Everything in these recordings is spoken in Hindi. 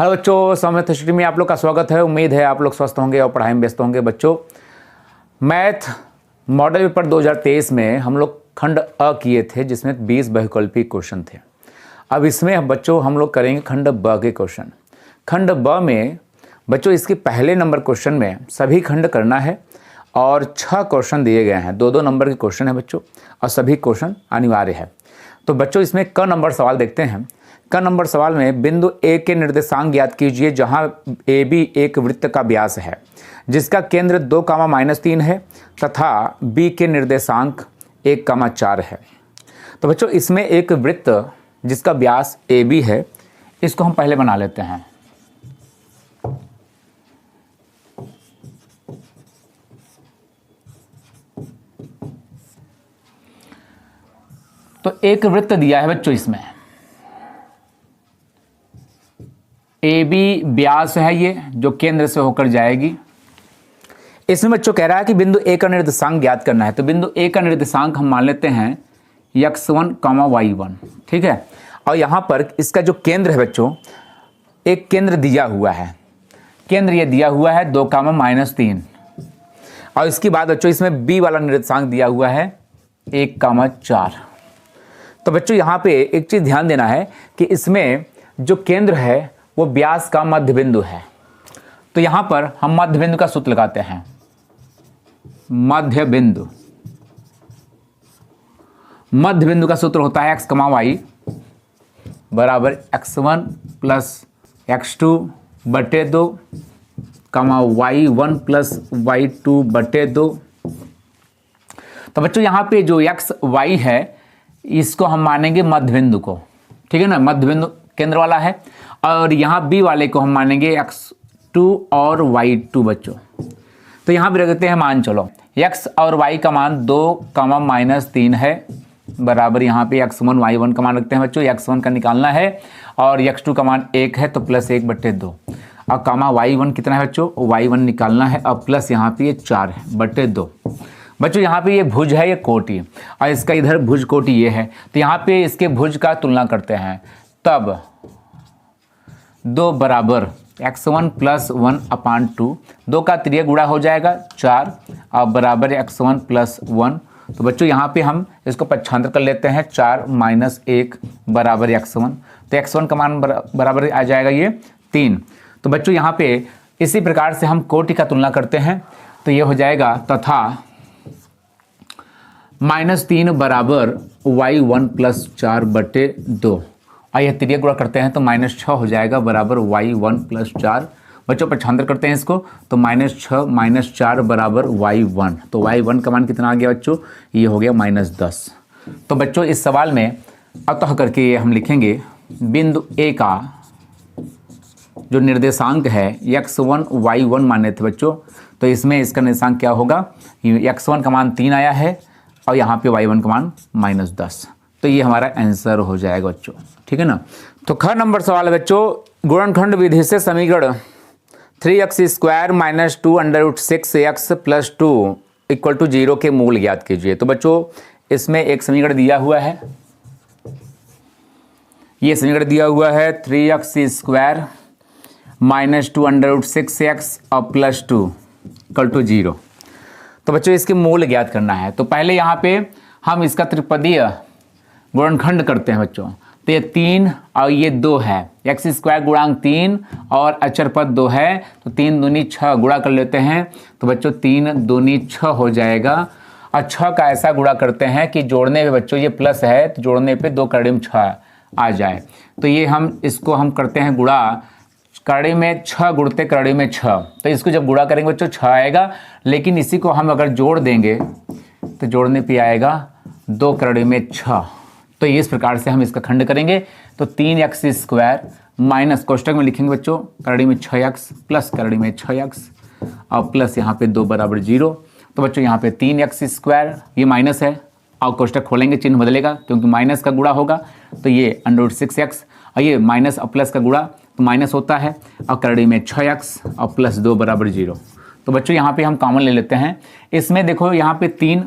हेलो बच्चों, समर्थ हिस्ट्री में आप लोग का स्वागत है। उम्मीद है आप लोग स्वस्थ होंगे और पढ़ाई में व्यस्त होंगे। बच्चों, मैथ मॉडल पेपर 2023 में हम लोग खंड अ किए थे, जिसमें 20 बहुकल्पीय क्वेश्चन थे। अब इसमें बच्चों हम लोग करेंगे खंड ब के क्वेश्चन। खंड ब में बच्चों इसके पहले नंबर क्वेश्चन में सभी खंड करना है और 6 क्वेश्चन दिए गए हैं। 2-2 नंबर के क्वेश्चन है बच्चों और सभी क्वेश्चन अनिवार्य है। तो बच्चों इसमें क नंबर सवाल देखते हैं। क नंबर सवाल में बिंदु ए के निर्देशांक ज्ञात कीजिए जहां ए बी एक वृत्त का व्यास है जिसका केंद्र 2, -3 है तथा बी के निर्देशांक 1, 4 है। तो बच्चों इसमें एक वृत्त जिसका व्यास ए बी है, इसको हम पहले बना लेते हैं। तो एक वृत्त दिया है बच्चों, इसमें ए बी व्यास है ये, जो केंद्र से होकर जाएगी। इसमें बच्चों कह रहा है कि बिंदु ए का निर्देशांक ज्ञात करना है। तो बिंदु ए का निर्देशांक हम मान लेते हैं x1, y1, ठीक है। और यहाँ पर इसका जो केंद्र है बच्चों, एक केंद्र दिया हुआ है। केंद्र ये दिया हुआ है 2, -3। और इसके बाद बच्चों इसमें बी वाला निर्देशांक दिया हुआ है 1, 4। तो बच्चों यहाँ पे एक चीज़ ध्यान देना है कि इसमें जो केंद्र है वो व्यास का मध्य बिंदु है। तो यहाँ पर हम मध्य बिंदु का सूत्र लगाते हैं। मध्य बिंदु का सूत्र होता है x, y बराबर x1 + x2 बटे 2, y1 + y2 बटे 2। तो बच्चों यहाँ पे जो x, y है इसको हम मानेंगे मध्य बिंदु को, ठीक है ना। मध्य बिंदु केंद्र वाला है। और यहाँ बी वाले को हम मानेंगे x2 और y2 बच्चों। तो यहाँ पे रख देते हैं मान। चलो x और y का मान 2, -3 है बराबर यहाँ पे x1, y1 का मान रखते हैं बच्चों। x1 का निकालना है और x2 का मान 1 है तो +1 बटे 2। और y1 कितना है बच्चों, y1 निकालना है और प्लस यहाँ पे ये 4 है बटे 2। बच्चों यहाँ पे ये भुज है, ये कोटि, और इसका इधर भुज कोटि ये है। तो यहाँ पे इसके भुज का तुलना करते हैं। तब 2 बराबर x1 + 1/2, 2 का त्रिय गुणा हो जाएगा 4 और बराबर x1 + 1। तो बच्चों यहाँ पे हम इसको पक्षांतर कर लेते हैं। 4 - 1 बराबर x1। तो x1 का मान बराबर आ जाएगा ये 3। तो बच्चों यहाँ पे इसी प्रकार से हम कोटि का तुलना करते हैं। तो ये हो जाएगा तथा -3 बराबर y1 + 4 बटे 2। और यह त्रिय गुणा करते हैं तो -6 हो जाएगा बराबर y1 + 4। बच्चों पक्षांतर करते हैं इसको तो -6 - 4 बराबर y1। तो y1 का मान कितना आ गया बच्चों, ये हो गया -10। तो बच्चों इस सवाल में अतः करके हम लिखेंगे बिंदु ए का जो निर्देशांक है x1, y1 माने थे बच्चों। तो इसमें इसका निर्देशांक क्या होगा, x1 का मान 3 आया है और यहाँ पे y1 का मान -10। तो ये हमारा आंसर हो जाएगा बच्चों, ठीक है ना। तो ख नंबर सवाल है बच्चों, गुणनखंड विधि से समीकरण 3x² - 2√6x + 2 = 0 के मूल ज्ञात कीजिए। तो बच्चों इसमें एक समीकरण दिया हुआ है, ये समीकरण दिया हुआ है 3x² - 2√6x + 2 = 0। तो बच्चों इसके मूल ज्ञात करना है। तो पहले यहाँ पे हम इसका त्रिपदीय गुणनखंड करते हैं बच्चों। तो ये 3 और ये 2 है, x² × 3 और अचर पद 2 है तो 3 दूनी 6 गुणा कर लेते हैं। तो बच्चों 3 दूनी 6 हो जाएगा। और 6 का ऐसा गुणा करते हैं कि जोड़ने पे बच्चों ये प्लस है तो जोड़ने पे 2 करड़ी में 6 आ जाए। तो ये इसको हम करते हैं गुणा, करड़ी में 6 गुणते करड़ी में 6। तो इसको जब गुणा करेंगे बच्चों 6 आएगा, लेकिन इसी को हम अगर जोड़ देंगे तो जोड़ने पे आएगा 2 करड़ी में 6। तो इस प्रकार से हम इसका खंड करेंगे। तो 3x² माइनस कोष्टक में लिखेंगे बच्चों करड़ी में 6x प्लस करड़ी में 6x और प्लस यहाँ पे 2 बराबर 0। तो बच्चों यहाँ पे 3x² ये माइनस है और कोष्टक खोलेंगे चिन्ह बदलेगा क्योंकि माइनस का गुणा होगा। तो ये √6x और ये माइनस और प्लस का गुणा तो माइनस होता है और करड़ी में 6x और प्लस 2 बराबर 0। तो बच्चों यहाँ पे हम कॉमन ले लेते हैं। इसमें देखो यहाँ पे 3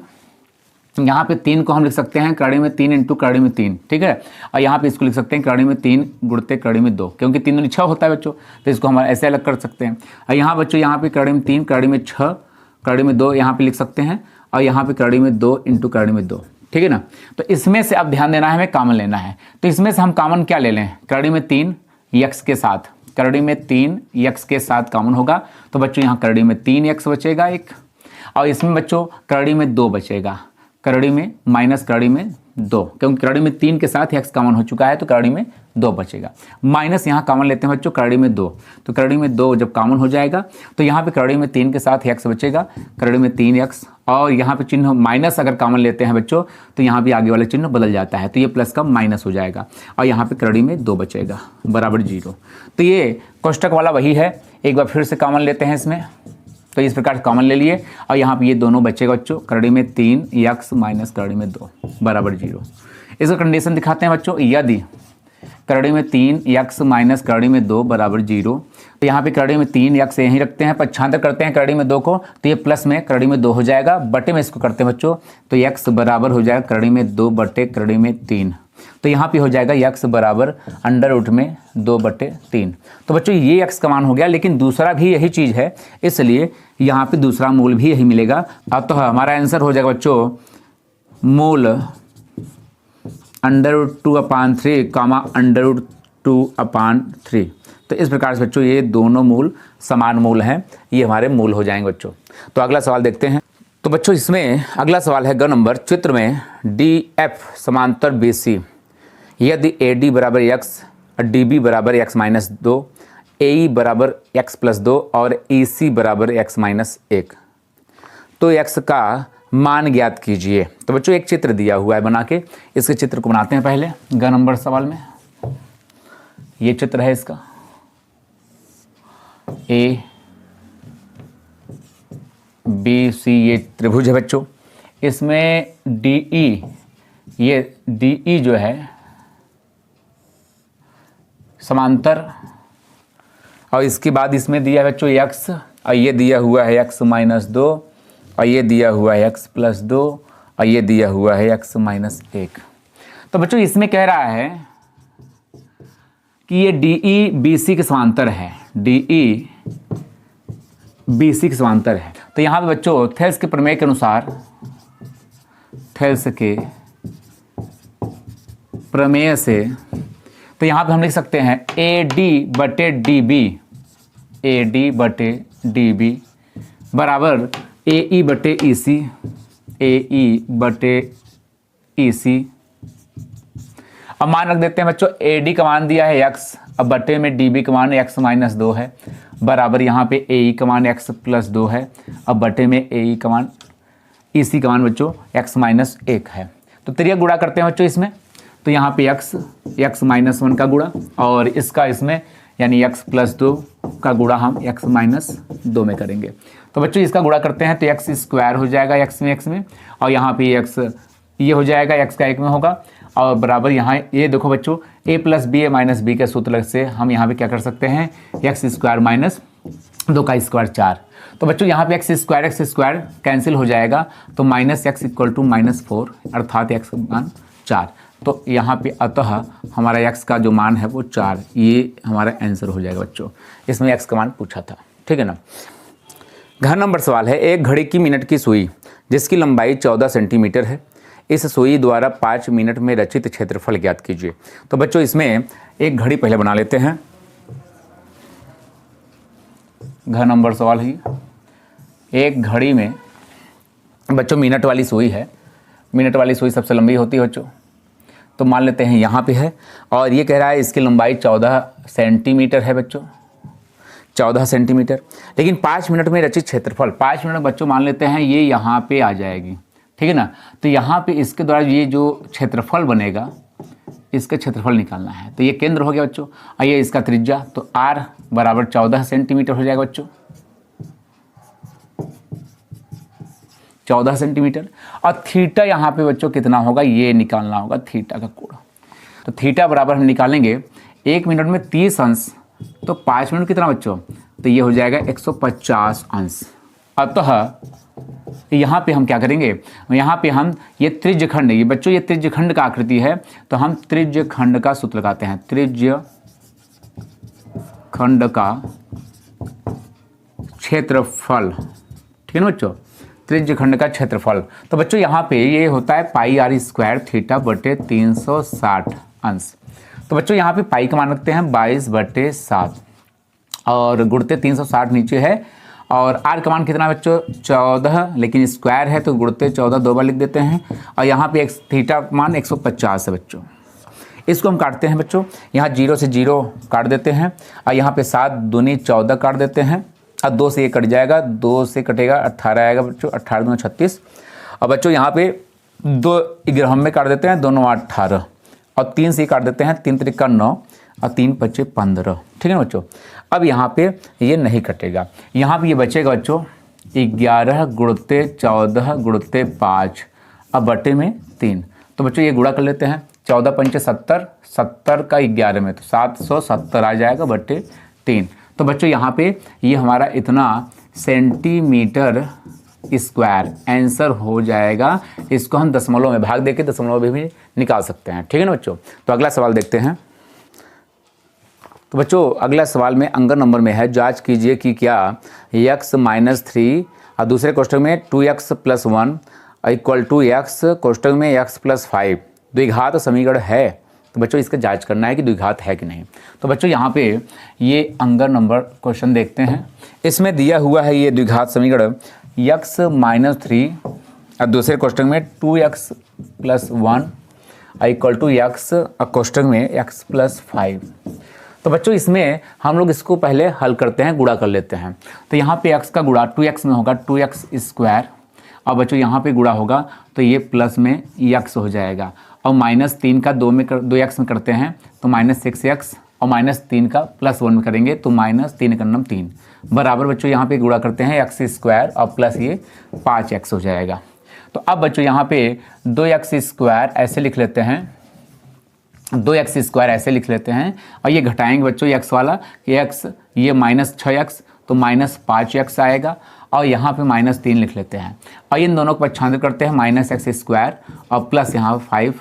यहाँ पे 3 को हम लिख सकते हैं कड़ी में 3 इंटू कड़ी में 3, ठीक है। और यहाँ पे इसको लिख सकते हैं कड़ी में 3 गुणते कड़ी में 2, क्योंकि 3 दूनी 6 होता है बच्चों, तो इसको हम ऐसे अलग कर सकते हैं। और यहाँ बच्चों यहाँ पे कड़ी में 3 कड़ी में 6 कड़ी में 2 यहाँ पे लिख सकते हैं, और यहाँ पे कड़ी में 2 इंटू कड़ी में 2, ठीक है ना। तो इसमें से अब ध्यान देना है, हमें कॉमन लेना है। तो इसमें से हम कॉमन क्या ले लें, कड़ी में 3 यक्स के साथ, कड़ी में 3 यक्स के साथ कॉमन होगा, तो बच्चों यहाँ कड़ी में 3 यक्स बचेगा एक, और इसमें बच्चों कड़ी में 2 बचेगा, कड़ी में माइनस कड़ी में 2, क्योंकि कड़ी में 3 के साथ एक्स कॉमन हो चुका है, तो कड़ी में 2 बचेगा। माइनस यहाँ कॉमन लेते हैं बच्चों कड़ी में 2, तो कड़ी में 2 जब कॉमन हो जाएगा तो यहाँ पे कड़ी में 3 के साथ एक्स बचेगा, कड़ी में 3 एक्स, और यहाँ पे चिन्ह माइनस अगर कॉमन लेते हैं बच्चों तो यहाँ पे आगे वाला चिन्ह बदल जाता है, तो ये प्लस का माइनस हो जाएगा, और यहाँ पे कड़ी में 2 बचेगा बराबर 0। तो ये कोष्टक वाला वही है, एक बार फिर से कॉमन लेते हैं इसमें, तो इस प्रकार से कॉमन ले लिए, और यहाँ पे ये दोनों बचेगा बच्चों, कड़ी में 3 यक्स माइनस कड़ी में 2 बराबर 0। इसका कंडीशन दिखाते हैं बच्चों, यदि कड़ी में 3 यक्स माइनस कड़ी में 2 बराबर 0, तो यहाँ पे कड़ी में 3 यक्स यहीं रखते हैं, पक्षांतर करते हैं कड़ी में 2 को, तो ये प्लस में कड़ी में 2 हो जाएगा, बटे में इसको करते हैं बच्चों, तो यक्स बराबर हो जाएगा कड़ी में 2 बटे कड़ी में 3, तो यहाँ पे हो जाएगा यक्स बराबर अंडर रूट में 2 बटे 3। तो बच्चों ये यक्स का मान हो गया, लेकिन दूसरा भी यही चीज़ है, इसलिए यहाँ पे दूसरा मूल भी यही मिलेगा। अब तो हमारा आंसर हो जाएगा बच्चों मूल अंडर रूट 2/3 कामा अंडर रूट 2/3। तो इस प्रकार से बच्चों ये दोनों मूल समान मूल हैं, ये हमारे मूल हो जाएंगे बच्चों। तो अगला सवाल देखते हैं। तो बच्चों इसमें अगला सवाल है ग नंबर, चित्र में डी एफ समांतर बी सी, यदि ए डी बराबर एक्स, डी बी बराबर एक्स माइनस 2, ए ई बराबर एक्स प्लस 2 और ई सी बराबर एक्स माइनस 1, तो एक्स का मान ज्ञात कीजिए। तो बच्चों एक चित्र दिया हुआ है बना के, इसके चित्र को बनाते हैं पहले ग नंबर सवाल में। ये चित्र है इसका, ए बी सी ये त्रिभुज है बच्चों, इसमें डी ई, ये डी ई जो है समांतर, और इसके बाद इसमें दिया है बच्चों एक्स, और ये दिया हुआ है एक्स माइनस 2, और ये दिया हुआ है एक्स प्लस 2, और ये दिया हुआ है एक्स माइनस 1। तो बच्चों इसमें कह रहा है कि ये डी ई बी सी के समांतर है, डी ई बी सी के समांतर है। तो यहाँ पे बच्चों थेल्स के प्रमेय के अनुसार, थेल्स के प्रमेय से, तो यहाँ पे हम लिख सकते हैं ए डी बटे डी बी, ए डी बटे डी बी बराबर ए ई बटे ई सी, ए ई बटे ई सी। अब मान रख देते हैं बच्चों, ए डी का मान दिया है एक्स, अब बटे में डी बी का मान एक्स माइनस 2 है, बराबर यहाँ पे ए ई का मान एक्स प्लस 2 है, अब बटे में ए ई का मान, ई सी का मान बच्चों एक्स माइनस 1 है। तो त्रियक गुणा करते हैं बच्चों इसमें, तो यहाँ पे एक्स माइनस 1 का गुणा, और इसका इसमें यानी एक्स प्लस 2 का गुणा हम एक्स माइनस 2 में करेंगे। तो बच्चों इसका गुणा करते हैं तो एक्स स्क्वायर हो जाएगा एक्स में, और यहाँ पे एक्स ये हो जाएगा एक्स का 1 में होगा, और बराबर यहाँ ये देखो बच्चों ए प्लस बी ए माइनस बी के सूत्र से हम यहाँ पे क्या कर सकते हैं, एक्स स्क्वायर माइनस 2 का स्क्वायर 4। तो बच्चों यहाँ पे एक्स स्क्वायर कैंसिल हो जाएगा, तो minus x equal to minus 4, अर्थात एक्स मान 4। तो यहाँ पे अतः हमारा एक्स का जो मान है वो 4, ये हमारा आंसर हो जाएगा बच्चों। इसमें एक्स का मान पूछा था, ठीक है ना। घ नंबर सवाल है, एक घड़ी की मिनट की सुई जिसकी लंबाई 14 सेंटीमीटर है, इस सुई द्वारा 5 मिनट में रचित क्षेत्रफल ज्ञात कीजिए। तो बच्चों इसमें एक घड़ी पहले बना लेते हैं, घ नंबर सवाल है। एक घड़ी में बच्चों मिनट वाली सुई है, मिनट वाली सुई सबसे लंबी होती है बच्चों, तो मान लेते हैं यहाँ पे है, और ये कह रहा है इसकी लंबाई 14 सेंटीमीटर है बच्चों, 14 सेंटीमीटर। लेकिन 5 मिनट में रचित क्षेत्रफल, 5 मिनट बच्चों मान लेते हैं ये यहाँ पे आ जाएगी, ठीक है ना। तो यहाँ पे इसके द्वारा ये जो क्षेत्रफल बनेगा, इसका क्षेत्रफल निकालना है। तो ये केंद्र हो गया बच्चों, और ये इसका त्रिज्या, तो आर बराबर 14 सेंटीमीटर हो जाएगा बच्चों, 14 सेंटीमीटर। और थीटा यहाँ पे बच्चों कितना होगा, ये निकालना होगा थीटा का कोण। तो थीटा बराबर हम निकालेंगे 1 मिनट में 30 अंश, तो 5 मिनट कितना बच्चों, तो ये हो जाएगा 150 अंश। अतः यहाँ पे हम क्या करेंगे, यहाँ पे हम ये त्रिज्यखंड, ये बच्चों ये त्रिज्यखंड का आकृति है, तो हम त्रिज्यखंड का सूत्र लगाते हैं, त्रिज्यखंड का क्षेत्रफल, ठीक है ना बच्चों, त्रिज्यखंड का क्षेत्रफल। तो बच्चों यहाँ पे ये होता है पाई आर स्क्वायर थीटा बटे 360 अंश। तो बच्चों यहाँ पे पाई का मान रखते हैं 22/7 और गुणते 360 नीचे है, और आर का मान कितना है बच्चों 14, लेकिन स्क्वायर है तो गुणते 14 दो बार लिख देते हैं, और यहाँ पे एक थीटा मान 150 है बच्चों। इसको हम काटते हैं बच्चों, यहाँ 0 से 0 काट देते हैं, और यहाँ पे 7 दूनी 14 काट देते हैं, और 2 से ये कट जाएगा, 2 से कटेगा 18 आएगा बच्चों, 18 दूना 36, और बच्चों यहाँ पे 2 ग्रह में काट देते हैं, 2 9 18, और 3 से काट देते हैं, 3 त्रिका 9 और 3 5 15, ठीक है ना बच्चों। अब यहाँ पे ये नहीं कटेगा, यहाँ पे ये बचेगा बच्चों 11 गुणते 14 गुणते 5 अब बटे में 3। तो बच्चों ये गुणा कर लेते हैं, 14 पंचे 70, 70 का 11 में तो 770 आ जाएगा बटे 3। तो बच्चों यहाँ पे ये हमारा इतना सेंटीमीटर स्क्वायर आंसर हो जाएगा। इसको हम दशमलव में भाग देके दशमलव में भी निकाल सकते हैं, ठीक है ना बच्चों। तो अगला सवाल देखते हैं। तो बच्चों अगला सवाल में अंगर नंबर में है, जांच कीजिए कि क्या x-3 और दूसरे कोष्ठक में 2x + 1 इक्वल टू x कोष्ठक में x + 5 द्विघात समीकरण है। तो बच्चों इसका जांच करना है कि द्विघात है कि नहीं। तो बच्चों यहाँ पे ये अंगर नंबर क्वेश्चन देखते हैं। इसमें दिया हुआ है ये द्विघात समीकरण x-3 और दूसरे कोष्ठक में 2x + 1 इक्वल टू x और कोष्ठक में x + 5। तो बच्चों इसमें हम लोग इसको पहले हल करते हैं, गुणा कर लेते हैं। तो यहाँ पे x का गुणा 2x में होगा 2x², और बच्चों यहाँ पे गुणा होगा तो ये प्लस में x हो जाएगा, और -3 का 2x में करते हैं तो -6x, और -3 का +1 में करेंगे तो -3 का 3 बराबर बच्चों यहाँ पे गुणा करते हैं x² और प्लस ये 5x हो जाएगा। तो अब बच्चों यहाँ पे 2x² ऐसे लिख लेते हैं, 2x² ऐसे लिख लेते हैं, और ये घटाएंगे बच्चों x वाला, x ये -6x तो -5x आएगा, और यहाँ पे -3 लिख लेते हैं, और इन दोनों को पक्षांतर करते हैं -x² और प्लस यहाँ 5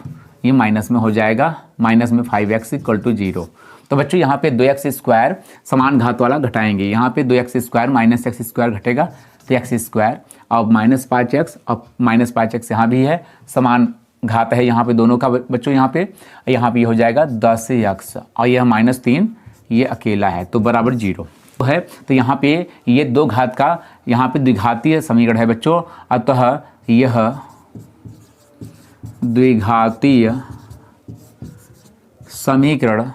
ये माइनस में हो जाएगा, माइनस में 5x = 0। तो बच्चों यहाँ पे 2x² समान घात वाला घटाएंगे, यहाँ पे 2x² -x² घटेगा तो x² और -5x और -5x यहाँ भी है, समान घात है यहाँ पे दोनों का बच्चों, यहाँ पे ये हो जाएगा 10x, और यह -3 ये अकेला है तो बराबर 0 है। तो यहाँ पे ये दो घात का यहाँ पे द्विघातीय समीकरण है बच्चों, अतः यह द्विघातीय समीकरण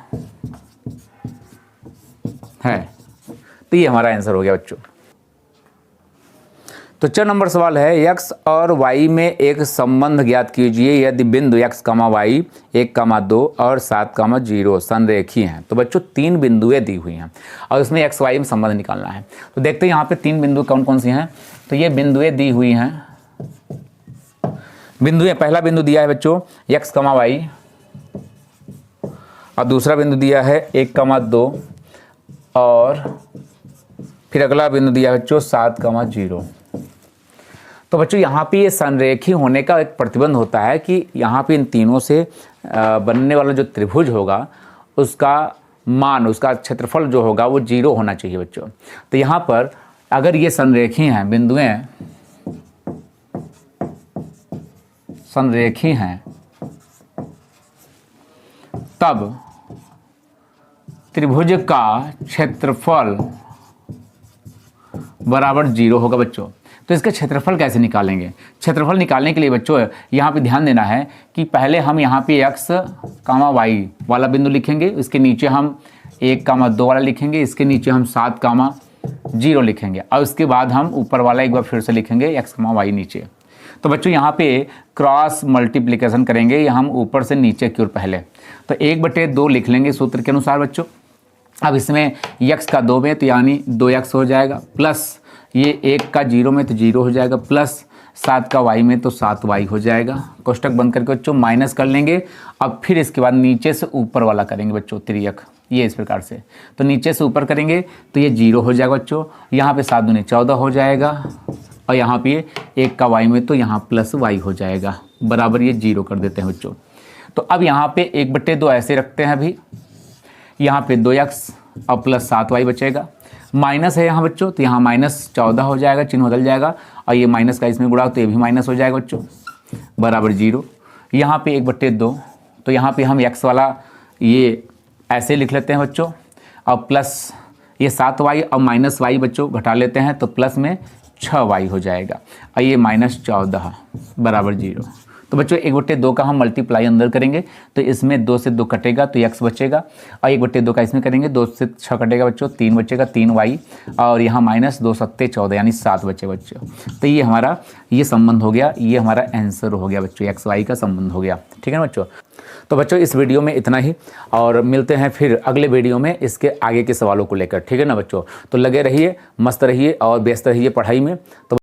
है। तो ये हमारा आंसर हो गया बच्चों। तो 4 नंबर सवाल है, x और y में एक संबंध ज्ञात कीजिए यदि बिंदु x, y 1, 2 और 7, 0 संरेखीय हैं। तो बच्चों 3 बिंदुएं दी हुई हैं और उसमें x, y में संबंध निकालना है। तो देखते हैं यहाँ पे 3 बिंदु कौन कौन सी हैं। तो ये बिंदुएं दी हुई हैं, बिंदुएं, पहला बिंदु दिया है बच्चों x, y, और दूसरा बिंदु दिया है 1, 2, और फिर अगला बिंदु दिया है बच्चों 7, 0। तो बच्चों यहाँ पे ये संरेखी होने का एक प्रतिबंध होता है कि यहाँ पे इन तीनों से बनने वाला जो त्रिभुज होगा उसका मान, उसका क्षेत्रफल जो होगा वो 0 होना चाहिए बच्चों। तो यहाँ पर अगर ये संरेखी हैं, बिंदुएं संरेखी हैं, तब त्रिभुज का क्षेत्रफल बराबर 0 होगा बच्चों। तो इसका क्षेत्रफल कैसे निकालेंगे? क्षेत्रफल निकालने के लिए बच्चों यहाँ पे ध्यान देना है कि पहले हम यहाँ पे x, y वाला बिंदु लिखेंगे, इसके नीचे हम 1, 2 वाला लिखेंगे, इसके नीचे हम 7, 0 लिखेंगे, और उसके बाद हम ऊपर वाला एक बार फिर से लिखेंगे x, y नीचे। तो बच्चों यहाँ पे क्रॉस मल्टीप्लिकेशन करेंगे, ये हम ऊपर से नीचे की ओर पहले, तो 1/2 लिख लेंगे सूत्र के अनुसार बच्चों। अब इसमें x का 2 में तो यानी 2x हो जाएगा, प्लस ये 1 का 0 में तो 0 हो जाएगा, प्लस 7 का y में तो 7y हो जाएगा। कोष्टक बंद करके बच्चों माइनस कर लेंगे। अब फिर इसके बाद नीचे से ऊपर वाला करेंगे बच्चों, तिर्यक, ये इस प्रकार से। तो नीचे से ऊपर करेंगे तो ये 0 हो जाएगा बच्चों। यहाँ पे 7 दूनी 14 हो जाएगा, और यहाँ पे 1 का y में, तो यहाँ प्लस y हो जाएगा, बराबर ये 0 कर देते हैं बच्चों। तो अब यहाँ पे 1/2 ऐसे रखते हैं अभी, यहाँ पे 2x और प्लस 7y बचेगा, माइनस है यहाँ बच्चों, तो यहाँ -14 हो जाएगा, चिन्ह बदल जाएगा, और ये माइनस का इसमें गुणा तो ये भी माइनस हो जाएगा बच्चों, बराबर 0। यहाँ पे 1/2, तो यहाँ पे हम x वाला ये ऐसे लिख लेते हैं बच्चों, और प्लस ये 7y और माइनस y बच्चों घटा लेते हैं, तो प्लस में 6y हो जाएगा, और ये -14 बराबर 0। तो बच्चों 1/2 का हम मल्टीप्लाई अंदर करेंगे, तो इसमें 2 से 2 कटेगा तो x बचेगा, और 1/2 का इसमें करेंगे, 2 से 6 कटेगा बच्चों, 3 बचेगा, 3y, और यहाँ -2 सत्ते 14 यानी 7 बचे बच्चों। तो ये हमारा ये संबंध हो गया, ये हमारा आंसर हो गया बच्चों, x y का संबंध हो गया। ठीक है ना बच्चों। तो बच्चों इस वीडियो में इतना ही, और मिलते हैं फिर अगले वीडियो में इसके आगे के सवालों को लेकर। ठीक है ना बच्चों। तो लगे रहिए, मस्त रहिए और व्यस्त रहिए पढ़ाई में। तो